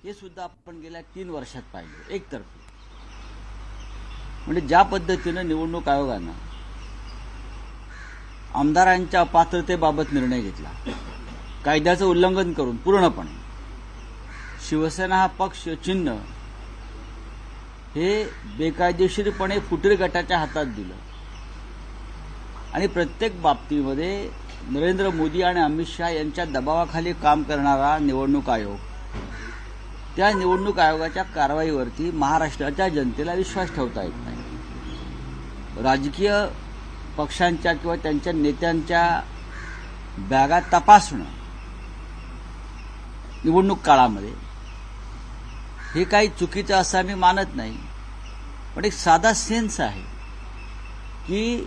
हे सुद्धा आपण गेल्या 3 वर्षात पाहिलं एकतर्फी. म्हणजे ज्या पद्धतीनं निवडणूक आयोगानं आमदारांच्या अपात्रतेबाबत निर्णय घेतला, कायद्याचं उल्लंघन करून पूर्णपणे शिवसेना हा पक्ष चिन्ह हे बेकायदेशीरपणे फुटीर गटाच्या हातात दिलं आणि प्रत्येक बाबतीमध्ये नरेंद्र मोदी आणि अमित शहा यांच्या दबावाखाली काम करणारा निवडणूक आयोग, त्या निवडणूक आयोगाच्या कारवाईवरती महाराष्ट्राच्या जनतेला विश्वास ठेवता येत नाही. राजकीय पक्षांच्या किंवा त्यांच्या नेत्यांच्या बॅगा तपासणं निवडणूक काळामध्ये हे काही चुकीचं असं मी मानत नाही, पण एक साधा सेन्स आहे की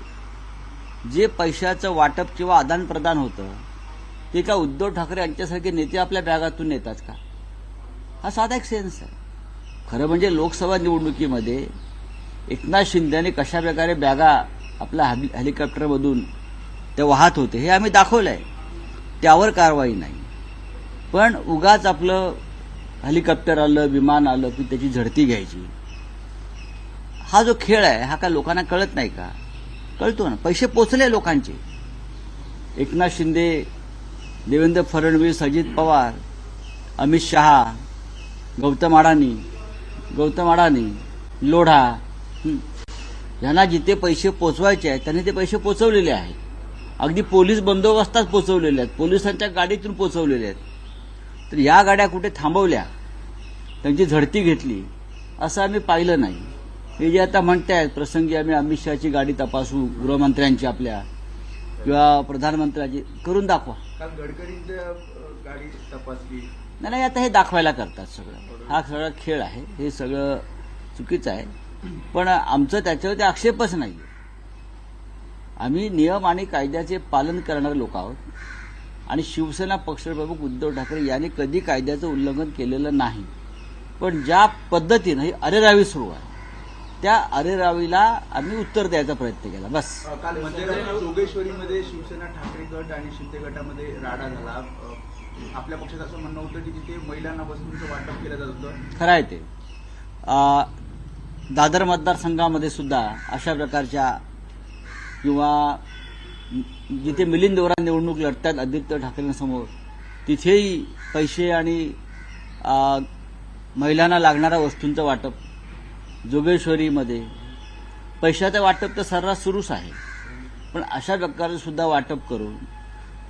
जे पैशाचं वाटप किंवा आदान प्रदान होतं ते का उद्धव ठाकरे यांच्यासारखे नेते आपल्या बॅगातून नेतात का? हा साधा एक सेन्स आहे. खरं म्हणजे लोकसभा निवडणुकीमध्ये एकनाथ शिंदेने कशा प्रकारे बॅगा आपल्या हेलिकॉप्टरमधून ते वाहत होते हे आम्ही दाखवलंय, त्यावर कारवाई नाही. पण उगाच आपलं हेलिकॉप्टर आलं, विमान आलं की त्याची झडती घ्यायची, हा जो खेळ आहे हा काय लोकांना कळत नाही का? कळतो ना. पैसे पोचले लोकांचे. एकनाथ शिंदे, देवेंद्र फडणवीस, अजित पवार, अमित शहा, गौतम अडाणी, लोढा यांना जिथे पैसे पोचवायचे आहेत त्यांनी ते पैसे पोचवलेले आहेत. अगदी पोलीस बंदोबस्तात पोचवलेले आहेत, पोलिसांच्या गाडीतून पोचवलेले आहेत. तर या गाड्या कुठे थांबवल्या, त्यांची झडती घेतली असं आम्ही पाहिलं नाही. हे जे आता म्हणतायत प्रसंगी आम्ही अमित शहाची गाडी तपासू, गृहमंत्र्यांची आपल्या किंवा प्रधानमंत्र्यांची, करून दाखवा. काल गडकरींची गाडी तपासली नाही, आता हे दाखवायला करतात सगळं. हा सगळा खेळ आहे, हे सगळं चुकीचं आहे. पण आमचं त्याच्यावरती आक्षेपच नाही. आम्ही नियम आणि कायद्याचे पालन करणारे लोक आहोत आणि शिवसेना पक्षप्रमुख उद्धव ठाकरे यांनी कधी कायद्याचं उल्लंघन केलेलं नाही. पण ज्या पद्धतीनं ही अरेरावी सुरू आहे त्या अरेरावीला आम्ही उत्तर द्यायचा प्रयत्न केला, बस. काल मध्यरात्री जोगेश्वरीमध्ये शिवसेना ठाकरे गट आणि शिंदे गटामध्ये राडा झाला. आपल्या पक्षाचं असं म्हणणं होतं की तिथे महिलांना वस्तूंचं वाटप केलं जात होतं. खरं आहे ते. दादर मतदारसंघामध्ये सुद्धा अशा प्रकारच्या किंवा जिथे मिलिंद देवरा निवडणूक लढतात आदित्य ठाकरेंसमोर, तिथेही पैसे आणि महिलांना लागणाऱ्या वस्तूंचं वाटप, जोगेश्वरीमध्ये पैशाचं वाटप तर सर्रास सुरूच आहे. पण अशा प्रकारे सुद्धा वाटप करून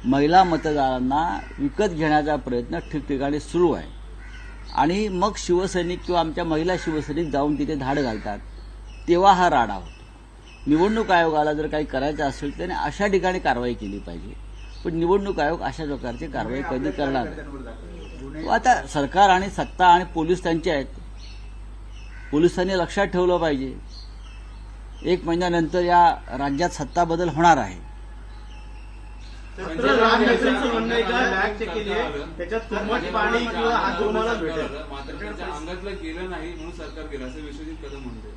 महिला मतदारांना विकत घेण्याचा प्रयत्न ठिकठिकाणी सुरू आहे. आणि मग शिवसैनिक किंवा आमच्या महिला शिवसैनिक जाऊन तिथे धाड घालतात, तेव्हा हा राडा होतो. निवडणूक आयोगाला जर काही करायचं असेल त्याने अशा ठिकाणी कारवाई केली पाहिजे. पण निवडणूक आयोग अशा प्रकारची कारवाई कधी करणार नाही. आता सरकार आणि सत्ता आणि पोलीस त्यांचे आहेत. पोलिसांनी लक्षात ठेवलं पाहिजे 1 महिन्यानंतर या राज्यात सत्ता बदल होणार आहे. अंगातलं गेलं नाही म्हणून सरकार केलं असं विश्वजित कदम म्हणते.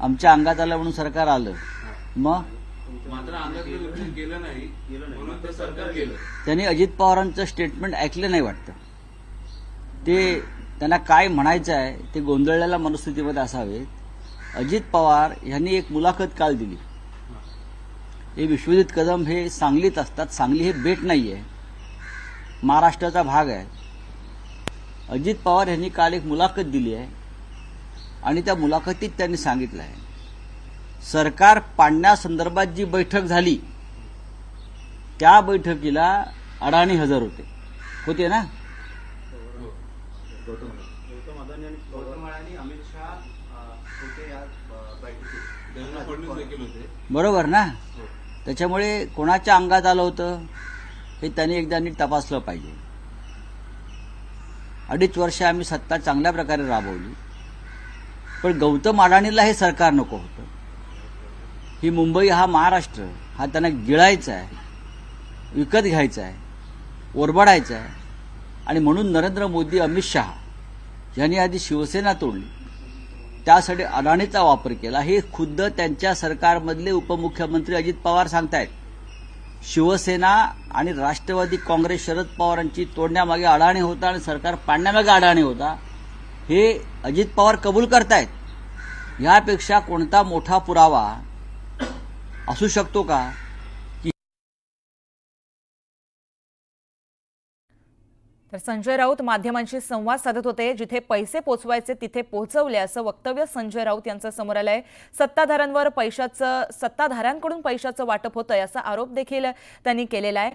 आमच्या अंगात आलं म्हणून सरकार आलं, मग मात्र अंगातलं गेलं नाही म्हणून ते सरकार केलं. त्यांनी अजित पवारांचं स्टेटमेंट ऐकलं नाही वाटतं. ते त्यांना काय म्हणायचं आहे ते गोंधळलेल्या मनस्थितीमध्ये असावेत. अजित पवार यांनी एक मुलाखत काल दिली. हे विश्वजित कदम हे सांगलीत असतात. सांगली हे बेट नाही आहे, महाराष्ट्राचा भाग आहे. अजित पवार यांनी काल एक मुलाखत दिली आहे आणि त्या मुलाखतीत त्यांनी सांगितलं आहे सरकार पाडण्यासंदर्भात जी बैठक झाली त्या बैठकीला अडाणी हजर होते ना. गौतम अडाणी, अमित शहा होते या बैठकीत. देवेंद्र फडणवीस देखील होते. बरोबर ना. त्याच्यामुळे कोणाच्या अंगात आलं होतं हे त्यांनी एकदा नीट तपासलं पाहिजे. 2.5 वर्ष आम्ही सत्ता चांगल्या प्रकारे राबवली, पण गौतम अडाणीला हे सरकार नको होतं. ही मुंबई, हा महाराष्ट्र, हा त्यांना गिळायचा आहे, विकत घ्यायचा आहे, ओरबाडायचा आहे. आणि म्हणून नरेंद्र मोदी, अमित शहा यांनी आधी शिवसेना तोडली, त्यासाठी अडाणीचा वापर केला. हे खुद्द त्यांच्या सरकारमधले उपमुख्यमंत्री अजित पवार सांगतायत. शिवसेना आणि राष्ट्रवादी काँग्रेस शरद पवारांची तोडण्यामागे अडाणी होता आणि सरकार पाडण्यामागे अडाणी होता, हे अजित पवार कबूल करतायत. यापेक्षा कोणता मोठा पुरावा असू शकतो का? तर संजय राऊत माध्यमांशी संवाद साधत होते. जिथे पैसे पोचवायचे तिथे पोहोचवले असं वक्तव्य संजय राऊत यांचं समोर आलंय. सत्ताधाऱ्यांकडून पैशाचं वाटप होतंय असा आरोप देखील त्यांनी केलेला आहे.